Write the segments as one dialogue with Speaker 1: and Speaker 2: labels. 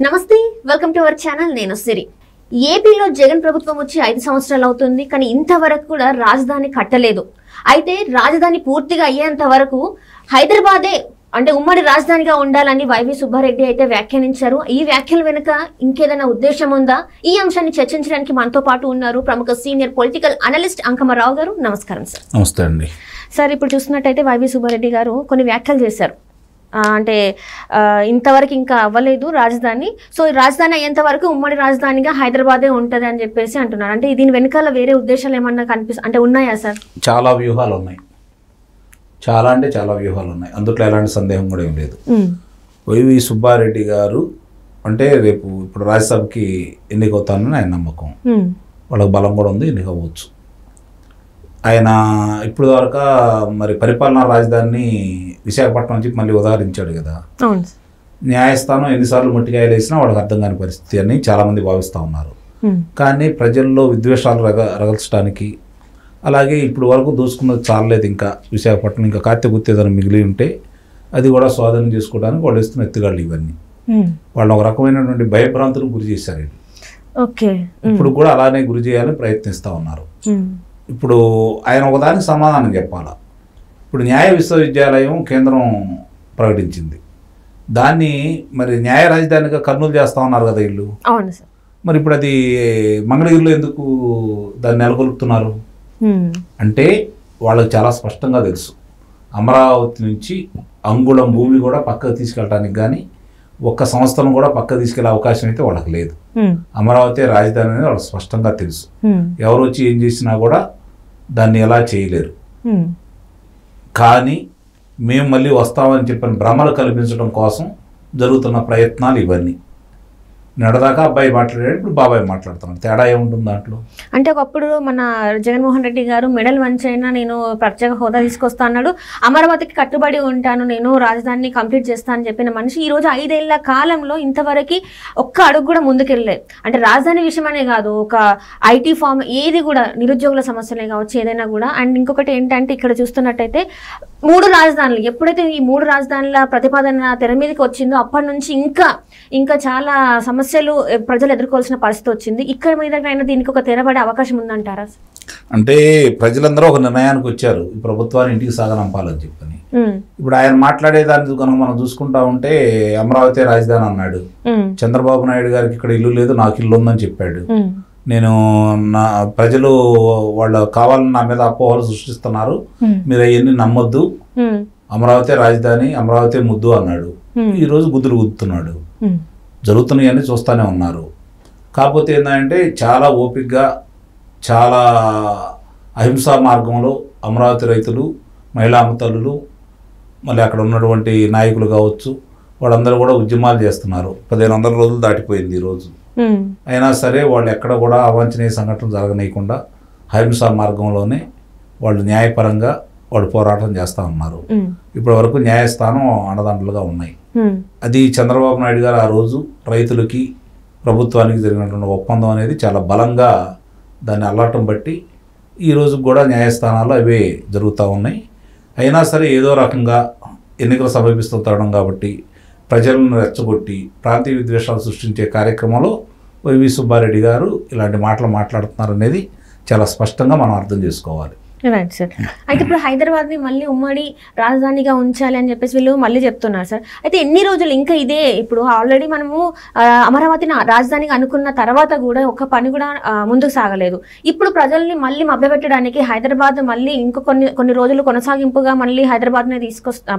Speaker 1: నమస్తే, welcome to our channel. నేను సిరి. ఏపీలో జగన్ ప్రభుత్వం వచ్చి 5 సంవత్సరాలు అవుతుంది, కానీ ఇంతవరకు కూడా రాజధాని కట్టలేదు. అయితే రాజధాని పూర్తిగా అయ్యేంత వరకు హైదరాబాదే అంటే ఉమ్మడి రాజధానిగా ఉండాలని వైవి సుబ్బారెడ్డి అయితే వ్యాఖ్యానించారు. ఈ వ్యాఖ్యల వెనుక ఇంకేదైనా ఉద్దేశం ఉందా? ఈ అంశాన్ని చర్చించడానికి మనతో పాటు ఉన్నారు ప్రముఖ సీనియర్ పొలిటికల్ అనలిస్ట్ అంకమరావు గారు. నమస్కారం సార్.
Speaker 2: నమస్తే అండి.
Speaker 1: సార్, ఇప్పుడు చూసినట్టయితే వైవి సుబ్బారెడ్డి గారు కొన్ని వ్యాఖ్యలు చేశారు. అంటే ఇంతవరకు ఇంకా అవ్వలేదు రాజధాని, సో ఈ రాజధాని అయ్యేంత వరకు ఉమ్మడి రాజధానిగా హైదరాబాదే ఉంటుంది అని చెప్పేసి అంటున్నారు. అంటే దీని వెనకాల వేరే ఉద్దేశాలు ఏమన్నా అంటే ఉన్నాయా సార్?
Speaker 2: చాలా వ్యూహాలు ఉన్నాయి, చాలా వ్యూహాలు ఉన్నాయి. అందుట్లో ఎలాంటి సందేహం కూడా ఏం లేదు. వైవి సుబ్బారెడ్డి గారు అంటే రేపు ఇప్పుడు రాజ్యసభకి ఎన్నికవుతానని ఆయన నమ్మకం, వాళ్ళకి బలం కూడా ఉంది, ఎన్నికవచ్చు. ఆయన ఇప్పుడు దాకా మరి పరిపాలనా రాజధానిని విశాఖపట్నం నుంచి మళ్ళీ ఉదాహరించాడు కదా. న్యాయస్థానం ఎన్నిసార్లు ముట్టికాయలు వేసినా వాళ్ళకి అర్థం కాని పరిస్థితి అని చాలామంది భావిస్తూ ఉన్నారు. కానీ ప్రజల్లో విద్వేషాలు రగల్చడానికి, అలాగే ఇప్పుడు వరకు దూసుకున్నది చాలలేదు, ఇంకా విశాఖపట్నం ఇంకా కాత్యగుత్తి ఏదైనా మిగిలి ఉంటే అది కూడా స్వాధీనం చేసుకోవడానికి వాళ్ళు ఇస్తున్న ఎత్తుగాళ్ళు ఇవన్నీ వాళ్ళు ఒక రకమైనటువంటి భయభ్రాంతులకు గురి చేశారు. ఇప్పుడు కూడా అలానే గురి చేయాలని ప్రయత్నిస్తూ ఉన్నారు. ఇప్పుడు ఆయన ఒకదానికి సమాధానం చెప్పాలా. ఇప్పుడు న్యాయ విశ్వవిద్యాలయం కేంద్రం ప్రకటించింది, దాన్ని మరి న్యాయ రాజధానిగా కర్నూలు చేస్తా ఉన్నారు కదా వీళ్ళు. మరి ఇప్పుడు అది మంగళగిరిలో ఎందుకు దాన్ని నెలకొల్పుతున్నారు అంటే వాళ్ళకి చాలా స్పష్టంగా తెలుసు, అమరావతి నుంచి అంగుళం భూమి కూడా పక్కకు తీసుకెళ్ళడానికి కానీ ఒక్క సంస్థను కూడా పక్కకు తీసుకెళ్లే అవకాశం అయితే వాళ్ళకి లేదు. అమరావతి రాజధాని అనేది వాళ్ళకి స్పష్టంగా తెలుసు. ఎవరు వచ్చి ఏం చేసినా కూడా దాన్ని ఎలా చేయలేరు. కానీ మేము మళ్ళీ వస్తామని చెప్పిన భ్రమలు కల్పించడం కోసం జరుగుతున్న ప్రయత్నాలు ఇవన్నీ. నడదాకా అబ్బాయి మాట్లాడాడు, ఇప్పుడు బాబాయ్ మాట్లాడుతున్నాడు. తేడా ఏముంటుంది దాంట్లో?
Speaker 1: అంటే ఒకప్పుడు మన జగన్మోహన్ రెడ్డి గారు మెడల్ వంచైనా నేను ప్రత్యేక హోదా తీసుకొస్తా అన్నాడు, అమరావతికి కట్టుబడి ఉంటాను, నేను రాజధానిని కంప్లీట్ చేస్తాను అని చెప్పిన మనిషి ఈరోజు 5 ఏళ్ల కాలంలో ఇంతవరకు ఒక్క అడుగు కూడా ముందుకెళ్ళలేదు. అంటే రాజధాని విషయమనే కాదు, ఒక ఐటీ ఫామ్ ఏది కూడా, నిరుద్యోగుల సమస్యలే కావచ్చు, ఏదైనా కూడా. అండ్ ఇంకొకటి ఏంటంటే ఇక్కడ చూస్తున్నట్టయితే 3 రాజధానులు, ఎప్పుడైతే ఈ 3 రాజధానుల ప్రతిపాదన తెర మీదకి వచ్చిందో అప్పటి నుంచి ఇంకా చాలా సమస్యలు ప్రజలు ఎదుర్కోవాల్సిన పరిస్థితి వచ్చింది. ఇక్కడ మీద దీనికి ఒక తెరబడే అవకాశం ఉందంటారా?
Speaker 2: అంటే ప్రజలందరూ ఒక నిర్ణయానికి వచ్చారు, ఈ ప్రభుత్వాన్ని ఇంటికి సాగనంపాలని చెప్పని. ఇప్పుడు ఆయన మాట్లాడేదాన్ని కనుక మనం చూసుకుంటా ఉంటే అమరావతి రాజధాని అన్నాడు. చంద్రబాబు నాయుడు గారికి ఇక్కడ ఇల్లు లేదు, నాకు ఇల్లు ఉందని చెప్పాడు. నేను ప్రజలు వాళ్ళు కావాలని నా మీద అపోహలు సృష్టిస్తున్నారు, మీరు అవన్నీ నమ్మొద్దు, అమరావతి రాజధాని, అమరావతి ముద్దు అన్నాడు. ఈరోజు గుద్దులు గుద్దుతున్నాడు. జరుగుతున్నాయని చూస్తూనే ఉన్నారు. కాకపోతే ఏంటంటే చాలా ఓపికగా, చాలా అహింసా మార్గంలో అమరావతి రైతులు, మహిళా అమ్మతల్లులు, మళ్ళీ అక్కడ ఉన్నటువంటి నాయకులు కావచ్చు, వాళ్ళందరూ కూడా ఉద్యమాలు చేస్తున్నారు. 1500 రోజులు దాటిపోయింది ఈరోజు. అయినా సరే వాళ్ళు ఎక్కడ కూడా అవాంఛనీయ సంఘటనలు జరగనీయకుండా అహింసా మార్గంలోనే వాళ్ళు న్యాయపరంగా వాళ్ళు పోరాటం చేస్తూ ఉన్నారు. ఇప్పటి వరకు న్యాయస్థానం అండదండలుగా ఉన్నాయి. అది చంద్రబాబు నాయుడు గారు ఆ రోజు రైతులకి ప్రభుత్వానికి జరిగినటువంటి ఒప్పందం అనేది చాలా బలంగా దాన్ని అల్లటం బట్టి ఈరోజు కూడా న్యాయస్థానాలు అవే జరుగుతూ ఉన్నాయి. అయినా సరే ఏదో రకంగా ఎన్నికలు సమీపిస్తుండడం కాబట్టి ప్రజలను రెచ్చగొట్టి ప్రాంతీయ విద్వేషాలు సృష్టించే కార్యక్రమంలో వైవి సుబ్బారెడ్డి గారు ఇలాంటి మాటలు మాట్లాడుతున్నారు అనేది చాలా స్పష్టంగా మనం అర్థం చేసుకోవాలి.
Speaker 1: Right sir. అయితే ఇప్పుడు హైదరాబాద్ని మళ్ళీ ఉమ్మడి రాజధానిగా ఉంచాలి అని చెప్పేసి వీళ్ళు మళ్ళీ చెప్తున్నారు సార్. అయితే ఎన్ని రోజులు ఇంకా ఇదే? ఇప్పుడు ఆల్రెడీ మనము అమరావతిని రాజధానిగా అనుకున్న తర్వాత కూడా ఒక పని కూడా ముందుకు సాగలేదు. ఇప్పుడు ప్రజల్ని మళ్ళీ మభ్యపెట్టడానికి హైదరాబాద్ మళ్ళీ కొన్ని రోజులు కొనసాగింపుగా మళ్ళీ హైదరాబాద్ని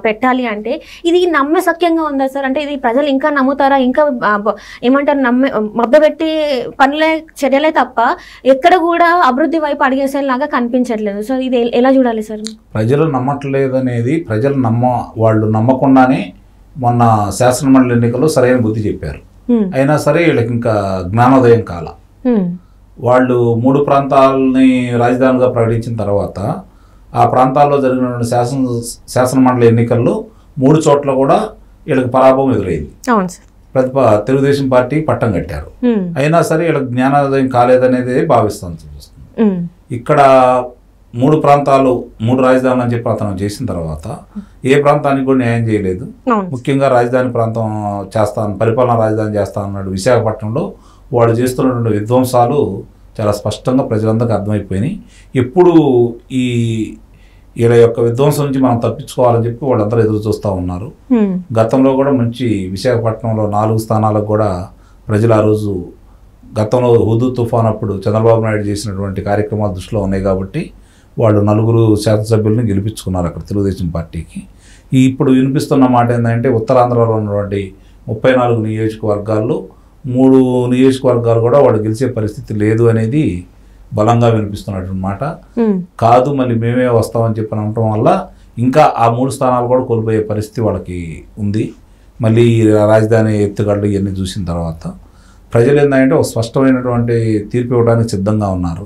Speaker 1: పెట్టాలి అంటే ఇది నమ్మశక్యంగా ఉందా సార్? అంటే ఇది ప్రజలు ఇంకా నమ్ముతారా? ఇంకా ఏమంటారు, మభ్యపెట్టి చర్యలే తప్ప ఎక్కడ కూడా అభివృద్ధి వైపు అడిగేసేలాగా కనిపించట్లేదు. సో ఇది ఎలా చూడాలి సార్?
Speaker 2: ప్రజలు నమ్మట్లేదు అనేది వాళ్ళు నమ్మకుండానే మొన్న శాసనమండలి ఎన్నికల్లో సరైన బుద్ధి చెప్పారు. అయినా సరే వీళ్ళకి ఇంకా జ్ఞానోదయం కాల. వాళ్ళు 3 ప్రాంతాలని రాజధానిగా ప్రకటించిన తర్వాత ఆ ప్రాంతాల్లో జరిగిన శాసనమండలి ఎన్నికల్లో 3 చోట్ల కూడా వీళ్ళకి పరాభవం ఎదురైంది. తెలుగుదేశం పార్టీ పట్టం కట్టారు. అయినా సరే వీళ్ళకి జ్ఞానోదయం కాలేదనేది భావిస్తాను. ఇక్కడ 3 ప్రాంతాలు 3 రాజధానులు అని చెప్పి అతను చేసిన తర్వాత ఏ ప్రాంతానికి కూడా న్యాయం చేయలేదు. ముఖ్యంగా రాజధాని ప్రాంతం చేస్తాను, పరిపాలనా రాజధాని చేస్తా అన్నాడు. విశాఖపట్నంలో వాడు చేస్తున్నటువంటి విధ్వంసాలు చాలా స్పష్టంగా ప్రజలందరికీ అర్థమైపోయినాయి. ఎప్పుడు వీళ్ళ యొక్క విధ్వంసం నుంచి మనం తప్పించుకోవాలని చెప్పి వాళ్ళందరూ ఎదురు చూస్తూ ఉన్నారు. గతంలో కూడా మంచి విశాఖపట్నంలో 4 స్థానాలకు కూడా ప్రజలు ఆ రోజు గతంలో హుదూ తుఫాన్ అప్పుడు చంద్రబాబు నాయుడు చేసినటువంటి కార్యక్రమాలు దృష్టిలో ఉన్నాయి కాబట్టి వాళ్ళు 4 శాసనసభ్యులను గెలిపించుకున్నారు అక్కడ తెలుగుదేశం పార్టీకి. ఇప్పుడు వినిపిస్తున్న మాట ఏంటంటే ఉత్తరాంధ్రలో ఉన్నటువంటి 34 నియోజకవర్గాల్లో 3 నియోజకవర్గాలు కూడా వాళ్ళు గెలిచే పరిస్థితి లేదు అనేది బలంగా వినిపిస్తున్నటువంటి మాట. కాదు మళ్ళీ మేమే వస్తామని చెప్పి అనడం వల్ల ఇంకా ఆ 3 స్థానాలు కూడా కోల్పోయే పరిస్థితి వాళ్ళకి ఉంది. మళ్ళీ రాజధాని ఎత్తుగడలు ఇవన్నీ చూసిన తర్వాత ప్రజలు ఏంటంటే ఒక స్పష్టమైనటువంటి తీర్పు ఇవ్వడానికి సిద్ధంగా ఉన్నారు.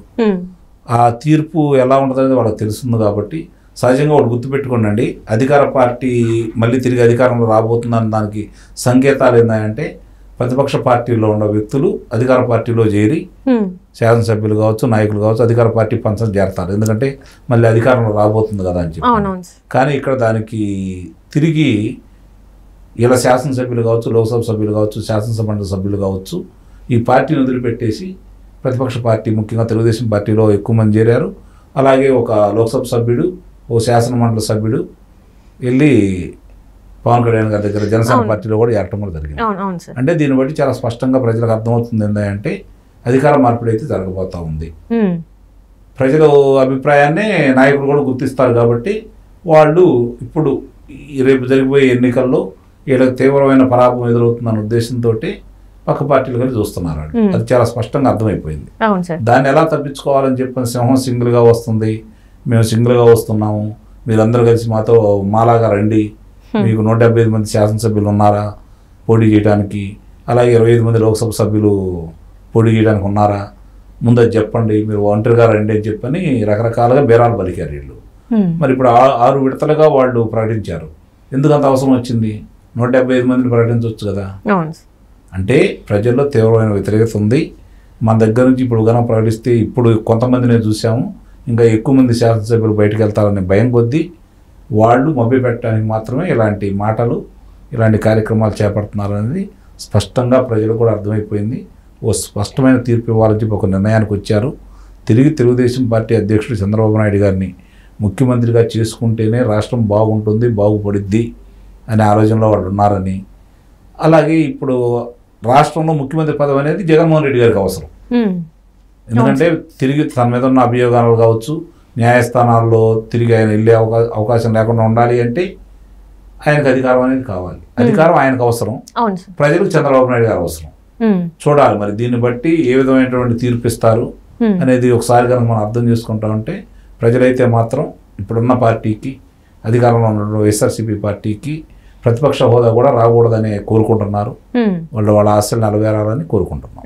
Speaker 2: ఆ తీర్పు ఎలా ఉంటుందనేది వాళ్ళకి తెలుస్తుంది కాబట్టి సహజంగా వాళ్ళు గుర్తుపెట్టుకోండి, అధికార పార్టీ మళ్ళీ తిరిగి అధికారంలో రాబోతుందని దానికి సంకేతాలు ఏంటంటే ప్రతిపక్ష పార్టీలో ఉన్న వ్యక్తులు అధికార పార్టీలో చేరి శాసనసభ్యులు కావచ్చు, నాయకులు కావచ్చు, అధికార పార్టీ పంచం చేరతారు. ఎందుకంటే మళ్ళీ అధికారంలో రాబోతుంది కదా అని చెప్పి. కానీ ఇక్కడ దానికి తిరిగి ఇలా శాసనసభ్యులు కావచ్చు, లోక్సభ సభ్యులు కావచ్చు, శాసనసభ మండలి సభ్యులు కావచ్చు, ఈ పార్టీని వదిలిపెట్టేసి ప్రతిపక్ష పార్టీ ముఖ్యంగా తెలుగుదేశం పార్టీలో ఎక్కువ మంది చేరారు. అలాగే ఒక లోక్సభ సభ్యుడు, ఓ శాసన మండలి సభ్యుడు వెళ్ళి పవన్ కళ్యాణ్ గారి దగ్గర జనసేన పార్టీలో కూడా ఏరటం కూడా జరిగింది. అంటే దీన్ని బట్టి చాలా స్పష్టంగా ప్రజలకు అర్థమవుతుంది ఏంటంటే అధికార మార్పిడి అయితే జరగబోతా ఉంది. ప్రజల అభిప్రాయాన్ని నాయకులు కూడా గుర్తిస్తారు కాబట్టి వాళ్ళు ఇప్పుడు రేపు జరిగిపోయే ఎన్నికల్లో వీళ్ళకి తీవ్రమైన పరాభవం ఎదురవుతుందన్న ఉద్దేశంతో పక్క పార్టీలు కలిసి చూస్తున్నారు. అది చాలా స్పష్టంగా అర్థమైపోయింది. దాన్ని ఎలా తప్పించుకోవాలని చెప్పిన సింహం సింగిల్గా వస్తుంది, మేము సింగిల్గా వస్తున్నాము, మీరందరూ కలిసి మాలాగా రండి, మీకు 175 మంది శాసనసభ్యులు ఉన్నారా పోటీ చేయడానికి, అలాగే 25 మంది లోక్సభ సభ్యులు పోటీ చేయడానికి ఉన్నారా, ముందు అది చెప్పండి, మీరు ఒంటరిగా రండి అని చెప్పని రకరకాలుగా బేరాలు పలికారు వీళ్ళు. మరి ఇప్పుడు 6 విడతలుగా వాళ్ళు ప్రకటించారు. ఎందుకంత అవసరం వచ్చింది? 175 మందిని ప్రకటించవచ్చు కదా. అంటే ప్రజల్లో తీవ్రమైన వ్యతిరేకత ఉంది. మన దగ్గర నుంచి ఇప్పుడు కనుక ప్రకటిస్తే ఇప్పుడు కొంతమందినే చూసాము, ఇంకా ఎక్కువ మంది శాసనసభ్యులు బయటకు వెళ్తారనే భయం కొద్దీ వాళ్ళు మభ్యపెట్టడానికి మాత్రమే ఇలాంటి మాటలు, ఇలాంటి కార్యక్రమాలు చేపడుతున్నారనేది స్పష్టంగా ప్రజలకు కూడా అర్థమైపోయింది. ఓ స్పష్టమైన తీర్పు ఇవ్వాలని చెప్పి ఒక నిర్ణయానికి వచ్చారు. తిరిగి తెలుగుదేశం పార్టీ అధ్యక్షుడు చంద్రబాబు నాయుడు గారిని ముఖ్యమంత్రిగా చేసుకుంటేనే రాష్ట్రం బాగుంటుంది, బాగుపడిద్ది అనే ఆలోచనలో వాళ్ళు ఉన్నారని, అలాగే ఇప్పుడు రాష్ట్రంలో ముఖ్యమంత్రి పదవి అనేది జగన్మోహన్ రెడ్డి గారికి అవసరం. ఎందుకంటే తిరిగి తన మీద ఉన్న అభియోగాలు కావచ్చు, న్యాయస్థానాల్లో తిరిగి ఆయన వెళ్ళే అవకాశం లేకుండా ఉండాలి అంటే ఆయనకు అధికారం అనేది కావాలి. అధికారం ఆయనకు అవసరం, ప్రజలకు చంద్రబాబు నాయుడు గారు అవసరం. చూడాలి మరి దీన్ని బట్టి ఏ విధమైనటువంటి తీర్పు ఇస్తారు అనేది ఒకసారి కనుక మనం అర్థం చేసుకుంటా ఉంటే ప్రజలైతే మాత్రం ఇప్పుడున్న పార్టీకి, అధికారంలో ఉన్న వైఎస్ఆర్సీపీ పార్టీకి ప్రతిపక్ష హోదా కూడా రాకూడదని కోరుకుంటున్నారు. వాళ్ళ ఆశలు నెరవేరాలని కోరుకుంటున్నారు.